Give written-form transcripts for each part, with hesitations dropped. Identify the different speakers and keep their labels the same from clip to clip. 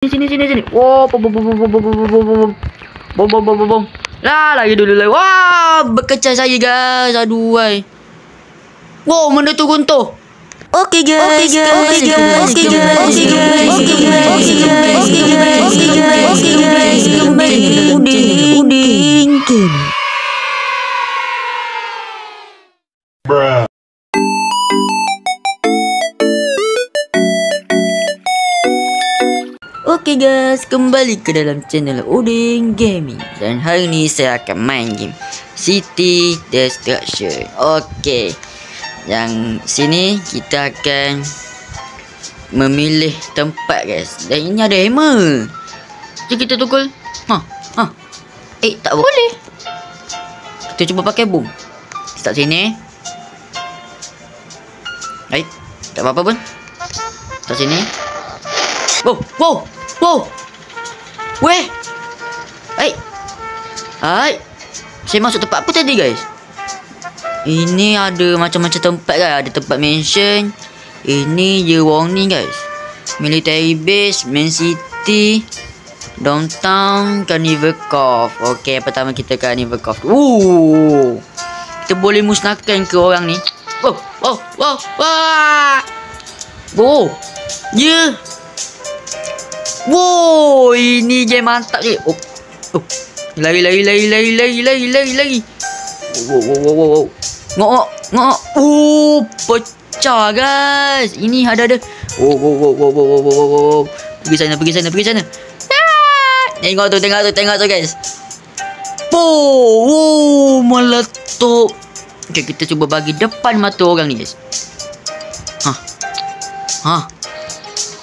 Speaker 1: Sini. Oh, bom. Lah, lagi dulu. Wah, berkecai saya guys. Aduh, wai. Wow, benda tu runtuh.
Speaker 2: Okay guys. Uding. Oke guys, kembali ke dalam channel Uding Gaming. Dan hari ni saya akan main game City Destruction. Oke, yang sini kita akan memilih tempat guys. Dan ini ada hammer. Jadi kita tukul. Tak boleh. Kita cuba pakai boom. Start sini. Tak apa-apa pun. Start sini. Wow. Weh. Saya masuk tempat apa tadi guys? Ini ada macam-macam tempat guys. Ada tempat mansion. Ini je warning guys. Military base, main city, downtown, Carnival Cove. Okey, pertama kita Carnival Cove. Kita boleh musnahkan ke orang ni. Yeah. Wow, ini game mantap je. Lari. Wow. Ngok. Pecah guys. Ini ada. Wow. Pergi sana. Tengok tu guys. Meletup. Okay, kita cuba bagi depan mata orang ni guys.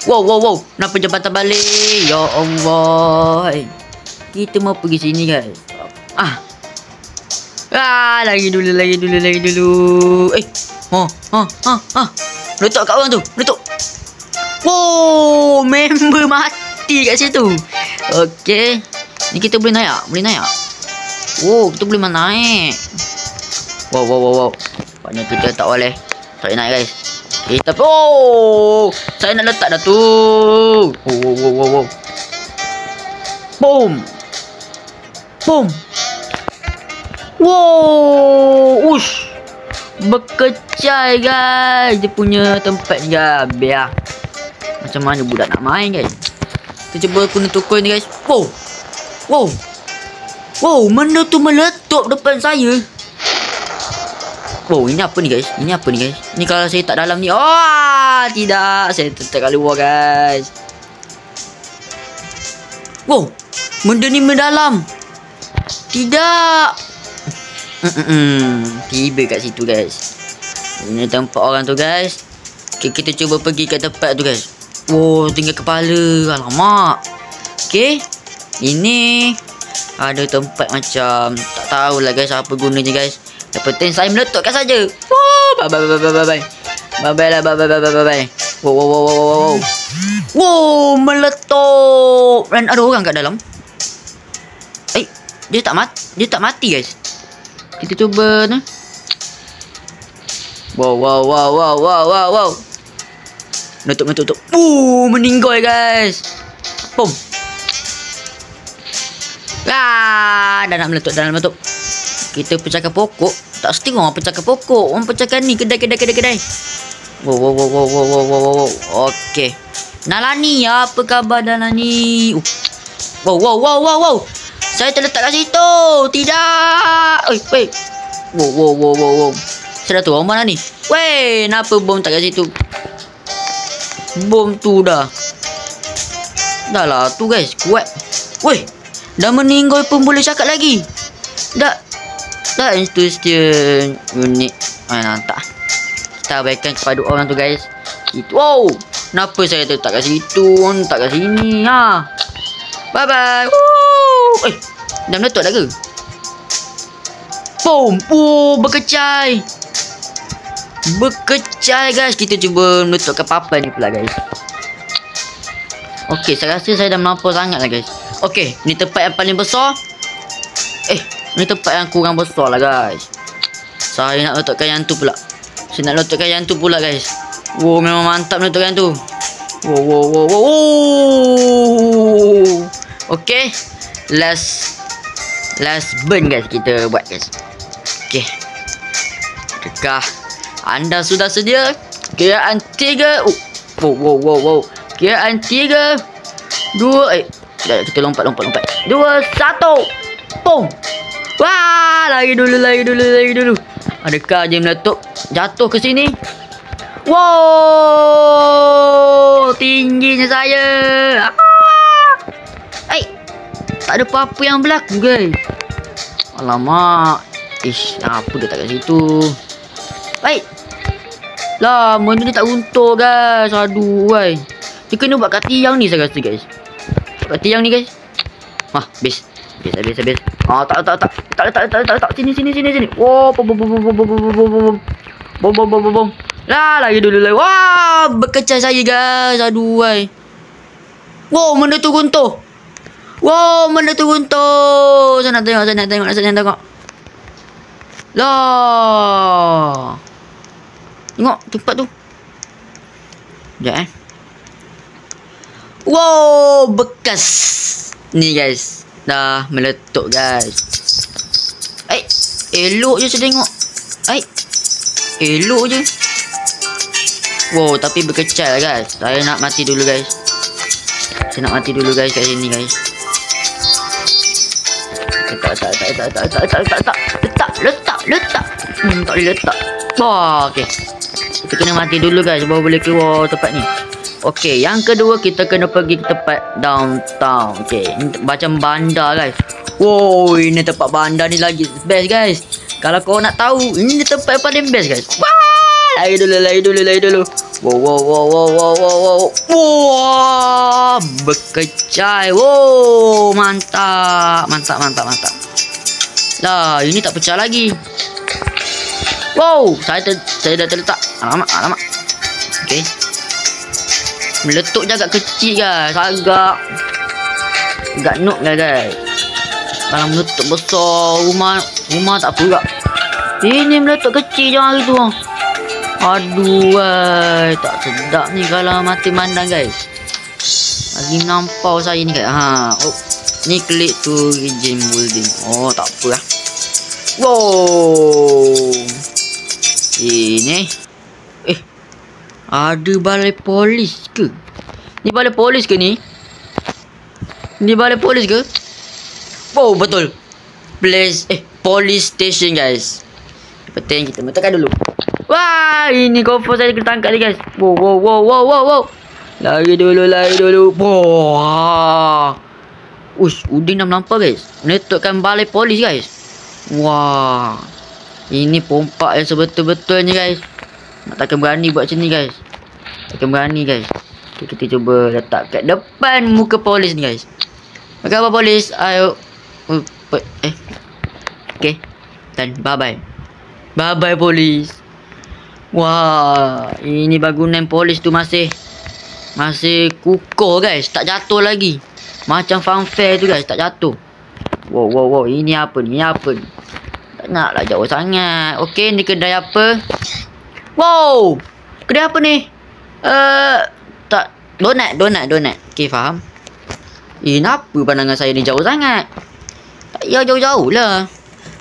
Speaker 2: Wow. Kenapa jembatan balik? Ya Allah. Kita mau pergi sini guys. Lagi dulu. Letak kat orang tu. Wow, member mati kat situ. Okey. Ni kita boleh naik. Oh, kita boleh naik. Wow. Patutnya kita tak boleh naik guys. Saya nak letak dah tu. Wow. Boom. Wow. Ush. Berkecai guys. Dia punya tempat ni guys. Biar. Macam mana budak nak main guys. Kita cuba guna tukul ni guys. Wow. Benda tu meletup depan saya. Wow, ini apa ni guys? Ni kalau saya tak dalam ni. Tidak. Saya tetap kat luar guys. Wow. Benda ni mendalam. Tidak. Tiba kat situ guys. Ini tempat orang tu guys. Okay, kita cuba pergi kat tempat tu guys. Wow, tinggal kepala. Alamak. Okay. Ini ada tempat macam tak tahulah guys apa gunanya guys. Yang penting saya meletupkan saja. Bye. Wow, meletup. Dan ada orang kat dalam. Dia tak mati guys. Kita cuba ni. Wow. Meletup. Meninggal guys. Boom. Dah nak meletup. Kita pecahkan pokok. Tak setia orang pecahkan pokok. Orang pecahkan ni kedai. Wow. Okey. Nalani, apa khabar Nalani? Wow. Saya terletak kat situ. Tidak. Wait. Wow. Saya dah tahu orang mana ni. Weh, kenapa bom tak kat situ? Bom tu dah. Dah lah tu guys, kuat. Weh, dah meninggal pun boleh cakap lagi. Dah institution unik. Tak. Kita abaikan kepada orang tu guys. Wow. Kenapa saya letak kat situ? Tak kat sini. Bye. Dah meletup dah ke? Boom. Berkecai guys. Kita cuba meletupkan papan ni pula guys. Okey, saya rasa saya dah melampau sangat lah guys. Okey, ni tempat yang paling besar. Ni tempat yang kurang besar lah guys. Saya nak letakkan yang tu pula. Wow, memang mantap letakkan tu. Wow. Okay. Last burn guys kita buat guys. Okay. Adakah anda sudah sedia? Kiraan 3. Wow. Kiraan 3 2 kita lompat. 2 1. Boom. Wah, lagi dulu. Adakah dia meletup jatuh ke sini? Wow, tingginya saya. Tak ada apa-apa yang berlaku guys. Alamak. Apa dia tak kat situ? Lama ni dia tak runtuh guys. Aduh guys. Dia kena buat kat tiang ni saya rasa guys. Kat tiang ni guys. Habis. Tak. Sini. Wow, bom. Lagi dulu. Wah, berkecai saya guys. Aduh guys. Wow, benda tu runtuh. Saya nak tengok. Lah. Tengok tempat tu. Sekejap Wow, bekas. Ni guys. Dah meletup guys. Elok je saya tengok. Elok je. Wow, tapi berkecai lah guys. Saya nak mati dulu guys. Kat sini guys. Letak. Tak boleh letak. Wah, okey. Kita kena mati dulu guys baru boleh keluar tempat ni. Okey, yang kedua kita kena pergi ke tempat downtown. Okey, ini macam bandar guys. Wow, ini tempat bandar ni lagi best guys. Kalau kau nak tahu, ini tempat yang paling best guys. Wah, lagi dulu. Wow. Wah, berkecai. Wow, mantap. Lah, ini tak pecah lagi. Wow, saya dah terletak. Alamak. Okey. Meletup je agak kecil guys. Agak noob guys. Kalau meletup besar rumah tak apa juga. Ini meletup kecil je hari tu. Aduh guys, tak sedap ni kalau mati mandang guys. Lagi nampau saya ni guys. Ni klik tu region building. Tak apa lah. Wow. Ini ada balai polis ke? Ni balai polis ke ni? Oh, betul. Police station guys. Penting kita tekan dulu. Wah, ini confirm saya kena tangkap ni guys. Wow. Lagi dulu. Wah. Udin dah melampau guys. Meletupkan balai polis guys. Wah. Ini pompak yang sebetul-betulnya guys. Takkan berani buat macam ni guys. Okay, kita cuba letak kat depan muka polis ni guys. Okey, apa polis? Ayo. Okay. Dan bye bye polis. Wah, ini bangunan polis tu masih kukuh guys, tak jatuh lagi. Macam funfair tu guys, tak jatuh. Wow, ini apa ni? Tak naklah jauh sangat. Okey, ni kedai apa? Wow, kedai apa ni? Tak, donat. Okey, faham. Kenapa pandangan saya ni jauh sangat? Tak payah jauh-jauh lah.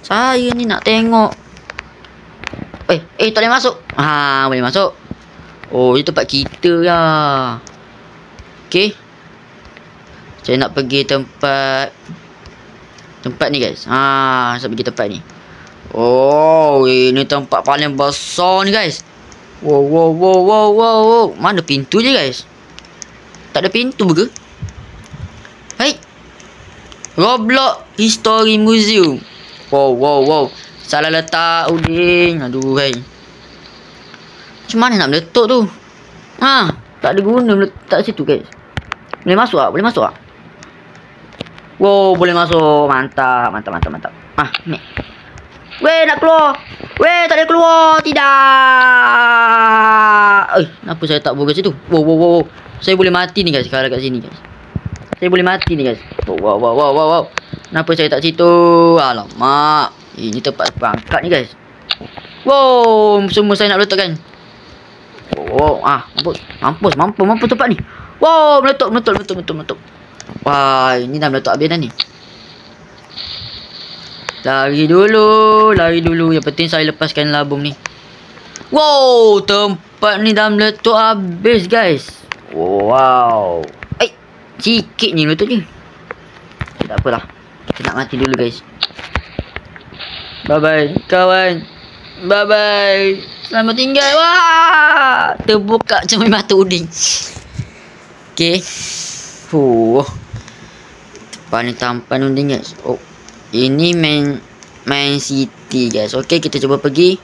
Speaker 2: Saya ni nak tengok. Tak boleh masuk. Boleh masuk. Oh, ini tempat kita lah. Okey. Saya nak pergi tempat ni guys. Saya pergi tempat ni. Oh, ini tempat paling besar ni guys. Wow. Mana pintu je guys? Tak ada pintu ke? Roblox History Museum. Wow. Salah letak Udin. Aduh guys. Macam mana nak meletup tu? Tak ada guna meletak situ guys. Boleh masuk tak? Wow, boleh masuk. Mantap. Ni. Weh, nak keluar. Tak boleh keluar. Tidak. Kenapa saya tak boleh kat situ? Wow. Saya boleh mati ni guys kalau kat sini guys. Wow. Kenapa saya tak situ? Alamak. Ini tempat perangkat ni guys. Wow, semua saya nak letakkan.
Speaker 1: Mampus tempat ni. Wow, meletup. Wah, ini dah meletup habis dah ni. Lari dulu. Yang penting saya lepaskan labung ni. Wow, tempat ni dah meletup habis, guys. Wow. Sikit ni meletup je. Tak apalah. Kita nak mati dulu, guys. Bye-bye, kawan. Bye-bye. Selamat tinggal. Wah, terbuka cermin mata uding. Okay. Tempat ni tampan uding, guys. Oh, ini main city, guys. Okay, kita cuba pergi.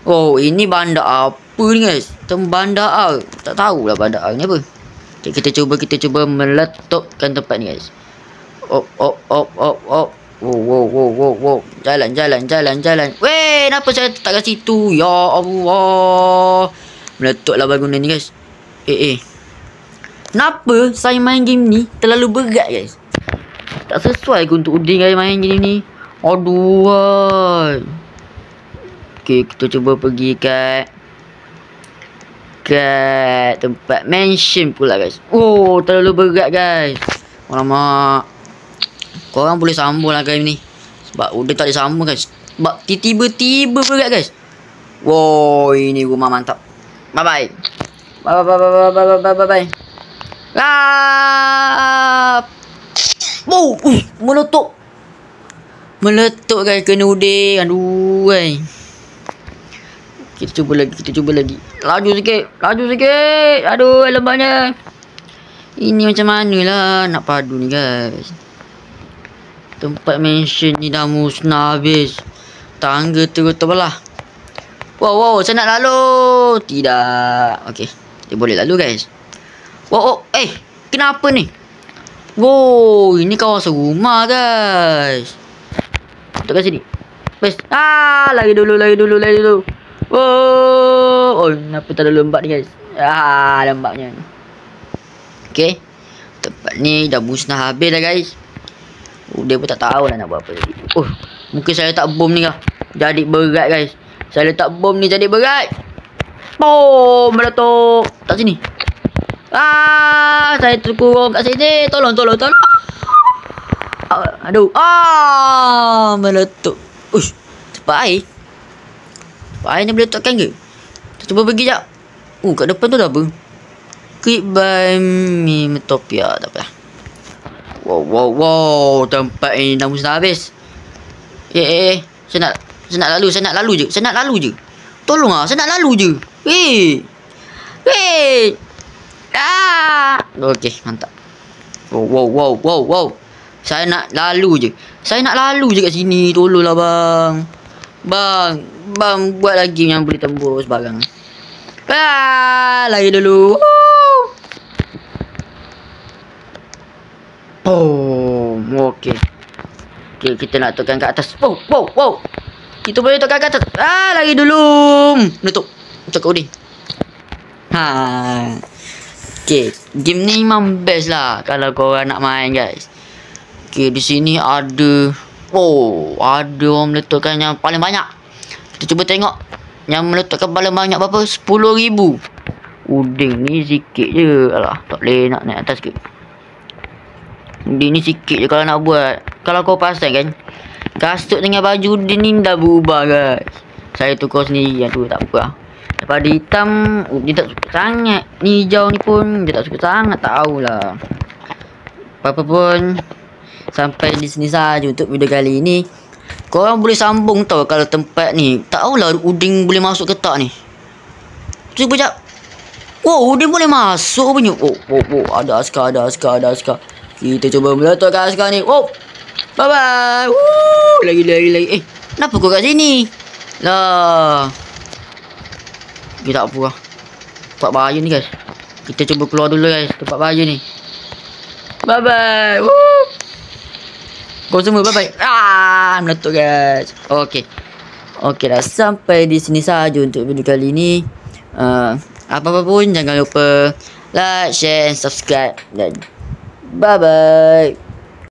Speaker 1: Oh, ini bandar apa ni, guys? Bandar A. Tak tahulah bandar A ni apa. Okay, kita cuba meletupkan tempat ni, guys. Wow. Jalan. Weh, kenapa saya tak kat situ? Ya Allah. Meletuplah bangunan ni, guys. Kenapa saya main game ni terlalu berat, guys? Tak sesuai untuk uding, guys, main game ni. Aduh. Okay, kita cuba pergi kat tempat mansion pula, guys. Oh, terlalu berat, guys. Alamak. Korang boleh sambung lah game ni. Sebab udah tak boleh sambung, guys. Sebab tiba-tiba berat, guys. Wow, ini rumah mantap. Bye-bye. Bye-bye. Wow, meletup, guys. Kena uding. Aduh, guys. Kita cuba lagi. Laju sikit. Aduh, lembabnya. Ini macam mana lah nak padu ni, guys. Tempat mansion ni dah musnah habis. Tangga terus terbelah. Wow, saya nak lalu. Tidak. Okay, dia boleh lalu, guys. Wow, kenapa ni? Wow, ini kawasan rumah, guys. Untuk kat sini. Bes. Lari dulu. Oh, kenapa tak ada lembab ni, guys? Lembabnya. Okay. Tempat ni dah musnah habis dah, guys. Dia pun tak tahu lah nak buat apa lagi. Mungkin saya letak bom ni lah. Jadi berat, guys. Saya letak bom ni jadi berat. Bom, meletup. Tak sini. Saya terkurung kat sini. Tolong. Aduh. Meletup. Cepat air. Cepat air ni boleh letakkan ke? Kita cuba pergi sekejap. Kat depan tu dah apa? Creep by Metopia. Tak apa. Wow. Tempat ini dah musnah habis. Saya nak lalu je. Tolong lah, saya nak lalu je. Okey, mantap. Wow. Saya nak lalu je kat sini. Tolonglah, bang. Bang, buat lagi yang boleh tembus barang. Lari dulu. Okey. Kita nak tekan kat atas. Wow. Kita boleh tekan kat atas. Lari dulu. Menutup. Cakap uding. Okey, game ni memang best lah kalau korang nak main, guys. Okey, di sini ada ada orang meletupkan yang paling banyak. Kita cuba tengok yang meletupkan paling banyak berapa? 10,000. Uding ni sikit je. Alah, tak boleh nak naik atas ke? Uding ni sikit je kalau nak buat. Kalau kau pasang kan, kasut dengan baju uding ni dah berubah, guys. Saya tukar sendiri yang tu, tak apa lah. Daripada hitam, dia tak suka sangat. Ni hijau ni pun dia tak suka sangat. Tahulah. Apa pun, sampai di sini saja untuk video kali ini. Korang boleh sambung tau kalau tempat ni. Tahulah uding boleh masuk ke tak ni. Cuba jap. Wow, uding boleh masuk punya. Ada askar. Kita cuba meletupkan askar ni. Bye-bye. Lagi. Kenapa kau kat sini? Lah. Tak apa lah. Tempat bahaya ni, guys. Kita cuba keluar dulu, guys. Tempat bahaya ni. Bye-bye. Kau semua bye-bye. Meletup, guys. Okey dah sampai di sini saja untuk video kali ni. Apa-apa pun jangan lupa like, share and subscribe. Dan bye-bye.